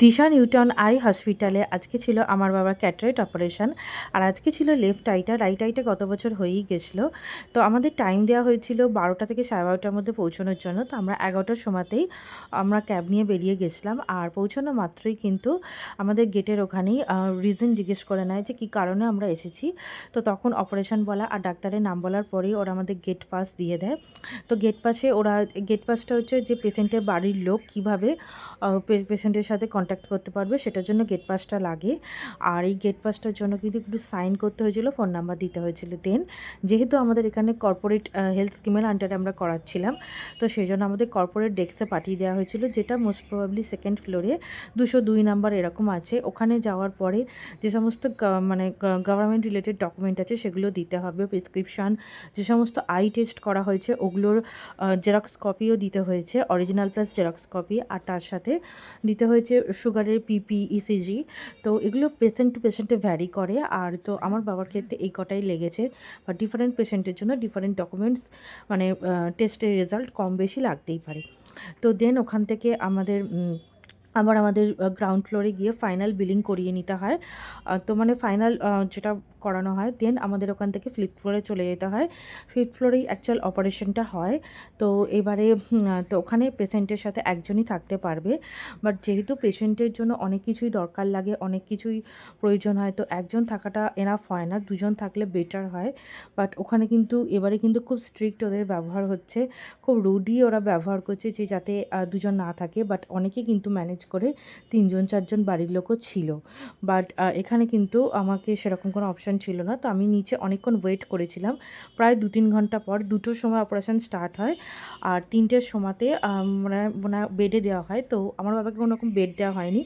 Disha Newton I হসপিটালে আজকে ছিল আমার বাবার ক্যাটারেক্ট অপারেশন। আর আজকে ছিল লেফট আইটা, রাইট আইটা গত বছর হয়েই গেছিলো। তো আমাদের টাইম দেওয়া হয়েছিল 12টা থেকে 12:30টার মধ্যে পৌঁছানোর জন্য। তো আমরা 11টার সময়তেই আমরা ক্যাব নিয়ে বেরিয়ে গেছিলাম। আর পৌঁছানো মাত্রই কিন্তু আমাদের গেটের ওখানেই রিজন জিজ্ঞেস করে নেয় যে কী কারণে আমরা এসেছি। তো তখন অপারেশন বলা আর ডাক্তারের নাম বলার পরেই ওরা আমাদের গেট পাস দিয়ে দেয়। তো গেট পাসটা হচ্ছে যে পেশেন্টের বাড়ির লোক কীভাবে পেশেন্টের সাথে কন্ট্যাক্ট করতে পারবে সেটার জন্য গেট পাসটা লাগে। আর এই গেট পাসটার জন্য কিন্তু একটু সাইন করতে হয়েছিল, ফোন নাম্বার দিতে হয়েছিল। দেন যেহেতু আমাদের এখানে কর্পোরেট হেলথ স্কিমের আন্ডারে আমরা করাচ্ছিলাম, তো সেই জন্য আমাদের কর্পোরেট ডেস্কে পাঠিয়ে দেওয়া হয়েছিল, যেটা মোস্ট প্রবাবলি সেকেন্ড ফ্লোরে 202 নাম্বার এরকম আছে। ওখানে যাওয়ার পরে যে সমস্ত মানে গভর্নমেন্ট রিলেটেড ডকুমেন্ট আছে সেগুলো দিতে হবে, প্রেসক্রিপশান, যে সমস্ত আই টেস্ট করা হয়েছে ওগুলোর জেরক্স কপিও দিতে হয়েছে, অরিজিনাল প্লাস জেরক্স কপি। আর তার সাথে দিতে হয়েছে সুগারের পিপি, ইসিজি। তো এগুলো পেশেন্ট টু পেশেন্টে ভ্যারি করে। আর তো আমার বাবার ক্ষেত্রে এই কটাই লেগেছে, বা ডিফারেন্ট পেশেন্টের জন্য ডিফারেন্ট ডকুমেন্টস, মানে টেস্টের রেজাল্ট কম বেশি লাগতেই পারে। তো দেন ওখান থেকে আমাদের গ্রাউন্ড ফ্লোরে গিয়ে ফাইনাল বিলিং করিয়ে নিতে হয়। তো মানে ফাইনাল যেটা করানো হয়, দেন আমাদের ওখান থেকে ফিফথ ফ্লোরে চলে যেতে হয়। ফিফথ ফ্লোরেই অ্যাকচুয়াল অপারেশনটা হয়। তো এবারে তো ওখানে পেশেন্টের সাথে একজনই থাকতে পারবে। বাট যেহেতু পেশেন্টের জন্য অনেক কিছুই দরকার লাগে, অনেক কিছুই প্রয়োজন হয়, তো একজন থাকাটা এনাফ হয় না, দুজন থাকলে বেটার হয়। বাট ওখানে কিন্তু এবারে কিন্তু খুব স্ট্রিক্ট ওদের ব্যবহার হচ্ছে, খুব রুডই ওরা ব্যবহার করছে যে যাতে দুজন না থাকে। বাট অনেকে কিন্তু ম্যানেজ করে 3জন 4জন বাড়ির লোকও ছিল। বাট এখানে কিন্তু আমাকে সেরকম কোনো অপশান ছিল না। তো আমি নিচে অনেকক্ষণ ওয়েট করেছিলাম, প্রায় 2-3 ঘন্টা পর। 2টোর সময় অপারেশান স্টার্ট হয় আর 3টের সময়তে মানে বেডে দেওয়া হয়। তো আমার বাবাকে কোনো রকম বেড দেওয়া হয়নি,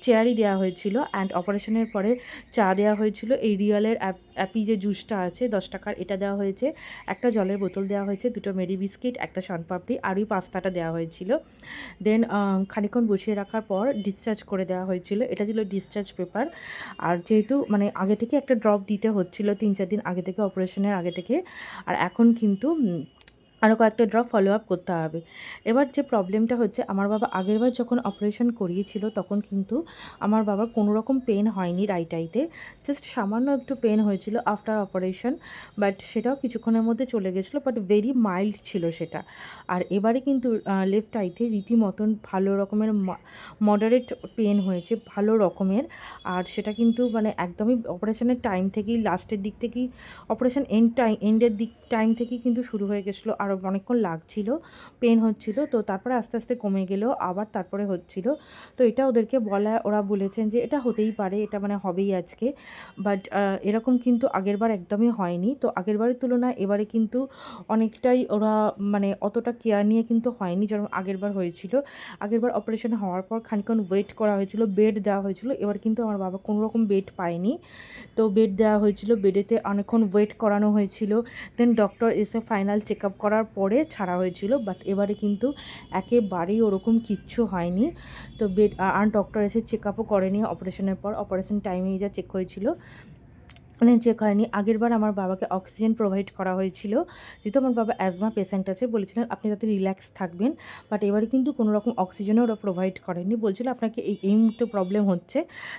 চেয়ারই দেওয়া হয়েছিল। অ্যান্ড অপারেশনের পরে চা দেওয়া হয়েছিল, এই রিয়ালের অ্যাপি যে জুসটা আছে 10 টাকার, এটা দেওয়া হয়েছে, একটা জলের বোতল দেওয়া হয়েছে, 2টো মেরি বিস্কিট, একটা শনপাপড়ি, আর ওই পাস্তাটা দেওয়া হয়েছিল। দেন খানিকক্ষণ বসিয়ে রাখার পর ডিসচার্জ করে দেওয়া হয়েছিল, এটা ছিল ডিসচার্জ পেপার। আর যেহেতু মানে আগে থেকে একটা ড্রপ দিতে হচ্ছিল 3-4 দিন আগে থেকে, অপারেশনের আগে থেকে, আর এখন কিন্তু আরও কয়েকটা ড্রপ ফলো আপ করতে হবে। এবার যে প্রবলেমটা হচ্ছে, আমার বাবা আগেরবার যখন অপারেশন করিয়েছিল তখন কিন্তু আমার বাবার কোনো রকম পেন হয়নি রাইট আইতে, জাস্ট সামান্য একটু পেন হয়েছিল আফটার অপারেশন। বাট সেটাও কিছুক্ষণের মধ্যে চলে গেছিলো, বাট ভেরি মাইল্ড ছিল সেটা। আর এবারে কিন্তু লেফট আইতে রীতিমতন ভালো রকমের মডারেট পেন হয়েছে, ভালো রকমের। আর সেটা কিন্তু মানে একদমই অপারেশনের টাইম থেকেই, লাস্টের দিক থেকেই, অপারেশন এন্ডের টাইম থেকেই কিন্তু শুরু হয়ে গেছিলো। আর অনেকক্ষণ লাগছিল, পেন হচ্ছিল, তো তারপরে আস্তে আস্তে কমে গেলেও আবার তারপরে হচ্ছিল। তো এটা ওদেরকে ওরা বলেছেন যে এটা হতেই পারে, এটা মানে হবেই আজকে। বাট এরকম কিন্তু আগেরবার একদমই হয়নি। তো আগেরবারের তুলনায় এবারে কিন্তু অনেকটাই ওরা মানে অতটা কেয়ার নিয়ে কিন্তু হয়নি যেরকম আগেরবার হয়েছিল। আগেরবার অপারেশন হওয়ার পর খানিকক্ষণ ওয়েট করা হয়েছিল, বেড দেওয়া হয়েছিল। এবার কিন্তু আমার বাবা কোনো রকম বেড পায়নি, তো বেড দেওয়া হয়েছিল, বেডেতে অনেকক্ষণ ওয়েট করানো হয়েছিল। দেন ডক্টর এসে ফাইনাল চেক আপ করার পরে ছাড়া হয়েছিল। বাট এবারে কিন্তু একেবারেই ওরকম কিচ্ছু হয়নি। তো বেড আর ডক্টর এসে চেক আপও করেনি অপারেশনের পর, অপারেশন টাইমেই যা চেক হয়েছিল মানে চেক হয়নি। আগেরবার আমার বাবাকে অক্সিজেন প্রোভাইড করা হয়েছিল, যেহেতু আমার বাবা অ্যাজমা পেশেন্ট আছে, বলেছিলেন আপনি যাতে রিল্যাক্স থাকবেন। বাট এবারে কিন্তু কোনো রকম অক্সিজেনও ওরা প্রোভাইড করেনি, বলছিল আপনাকে এই মুহূর্তে প্রবলেম হচ্ছে।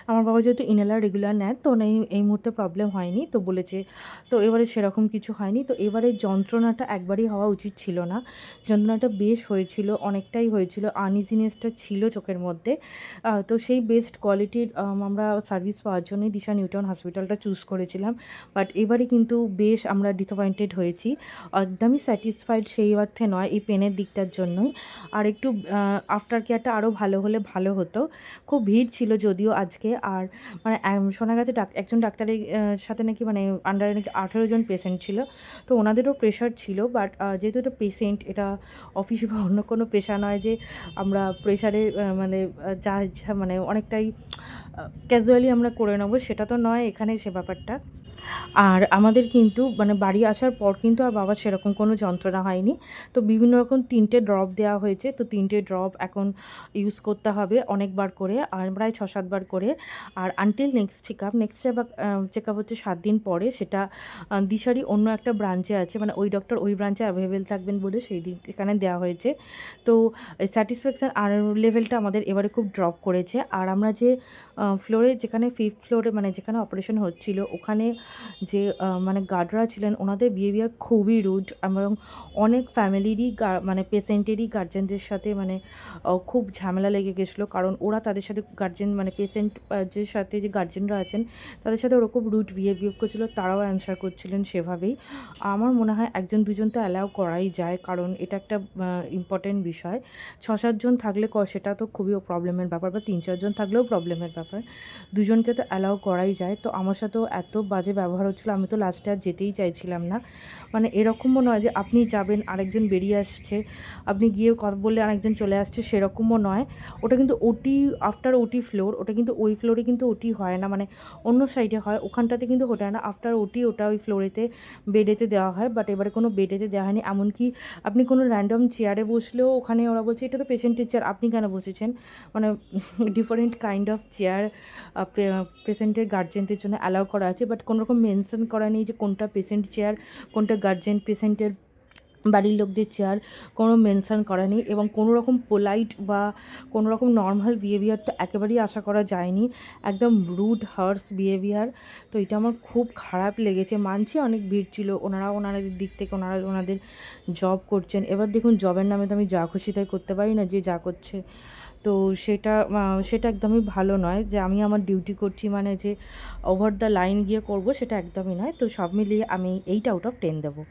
আমার বাবা যেহেতু ইনহেলার রেগুলার নেন, তো এই মুহূর্তে প্রবলেম হয়নি, তো বলেছে। তো এবারে সেরকম কিছু হয়নি। তো এবারে যন্ত্রণাটা একবারই হওয়া উচিত ছিল না, যন্ত্রণাটা বেশ হয়েছিল, অনেকটাই হয়েছিল, আনইজিনেসটা ছিল চোখের মধ্যে। তো সেই বেস্ট কোয়ালিটির আমরা সার্ভিস পাওয়ার জন্যই দিশা নিউটন হসপিটালটা চুজ করেছিলাম। বাট এবারে কিন্তু বেশ আমরা ডিসঅ্যাপয়েন্টেড হয়েছি, একদমই স্যাটিসফাইড সেই অর্থে নয়, এই পেনের দিকটার জন্যই। আর একটু আফটার কেয়ারটা আরও ভালো হলে ভালো হতো। খুব ভিড় ছিল যদিও আজকে। আর মানে শোনা গেছে একজন ডাক্তারের সাথে নাকি মানে আন্ডারে নাকি 18 জন পেশেন্ট ছিল, তো ওনাদেরও প্রেশার ছিল। বাট যেহেতু এটা পেশেন্ট, এটা অফিস বা অন্য কোনো পেশা নয় যে আমরা প্রেশারে মানে মানে অনেকটাই ক্যাজুয়ালি আমরা করে নেবো, সেটা তো নয় এখানে সে ব্যাপারটা। আর আমাদের কিন্তু মানে বাড়ি আসার পর কিন্তু আর বাবার সেরকম কোনো যন্ত্রণা হয়নি। তো বিভিন্ন রকম ৩ টে ড্রপ দেওয়া হয়েছে। তো ৩ টে ড্রপ এখন ইউজ করতে হবে অনেকবার করে, আর প্রায় ৬-৭ বার করে। আর until next checkup, next checkup হচ্ছে ৭ দিন পরে, সেটা দিশারই অন্য একটা ব্রাঞ্চে আছে, মানে ওই ডক্টর ওই ব্রাঞ্চে অ্যাভেলেবেল থাকবেন বলে সেই দিন এখানে দেওয়া হয়েছে। তো স্যাটিসফ্যাকশান আর লেভেলটা আমাদের এবারে খুব ড্রপ করেছে। আর আমরা যে ফ্লোরে, যেখানে 5th ফ্লোরে মানে যেখানে অপারেশন হচ্ছিল, ওখানে যে মানে গার্ডরা ছিলেন ওনাদের বিহেভিয়ার খুবই রুড, এবং অনেক ফ্যামিলিরই মানে পেশেন্টেরই গার্জেনদের সাথে মানে খুব ঝামেলা লেগে গেছিলো, কারণ ওরা তাদের সাথে গার্জেন মানে পেশেন্ট যে সাথে যে গার্জেনরা আছেন তাদের সাথে ওরকম রুড বিহেভিয়ার করছিলো, তারাও অ্যান্সার করছিলেন সেভাবেই। আমার মনে হয় 1-2 জন তো অ্যালাউ করাই যায়, কারণ এটা একটা ইম্পর্টেন্ট বিষয়। 6-7 জন থাকলে সেটা তো খুবই প্রবলেমের ব্যাপার, বা 3-4 জন থাকলেও প্রবলেমের ব্যাপার। 2 জনকে তো অ্যালাউ করাই যায়। তো আমার সাথেও এত বাজে ব্যবহার হচ্ছিলো, আমি তো লাস্টে আর যেতেই চাইছিলাম না। মানে এরকমও নয় যে আপনি যাবেন আরেকজন বেরিয়ে আসছে, আপনি গিয়ে কথা বললে আরেকজন চলে আসছে, সেরকমও নয়। ওটা কিন্তু ওটি, আফটার ওটি ফ্লোর, ওটা কিন্তু ওই ফ্লোরে কিন্তু ওটি হয় না, মানে অন্য সাইডে হয়, ওখানটাতে কিন্তু ওটা না। আফটার ওটি ওটা ওই ফ্লোরেতে বেডেতে দেওয়া হয়, বাট এবারে কোনো বেডেতে দেওয়া হয়নি। এমনকি আপনি কোনো র্যান্ডম চেয়ারে বসলেও ওখানে ওরা বলছে এটা তো পেশেন্টের চেয়ার, আপনি কেন বসেছেন? মানে ডিফারেন্ট কাইন্ড অফ চেয়ার পেশেন্টের গার্জেনদের জন্য অ্যালাউ করা আছে, বাট কোনো রকম মেনশন করা নেই যে কোনটা পেশেন্ট চেয়ার, কোনটা গার্জেন পেশেন্টের বাড়ির লোকদের চেয়ার, কোনো মেনশন করা নেই। এবং কোনো রকম পোলাইট বা কোনো রকম নর্মাল বিহেভিয়ার তো একেবারেই আশা করা যায়নি, একদম রুড হার্শ বিহেভিয়ার। তো এটা আমার খুব খারাপ লেগেছে। মানছি অনেক ভিড় ছিল, ওনাদের দিক থেকে ওনাদের জব করছেন, এবার দেখুন জবের নামে তো আমি যা খুশি তাই করতে পারি না, যে যা করছে। তো সেটা একদমই ভালো নয় যে আমি আমার ডিউটি করছি মানে যে ওভার দ্য লাইন গিয়ে করব, সেটা একদমই নয়। তো সব মিলিয়ে আমি 8 আউট অফ 10 দেবো।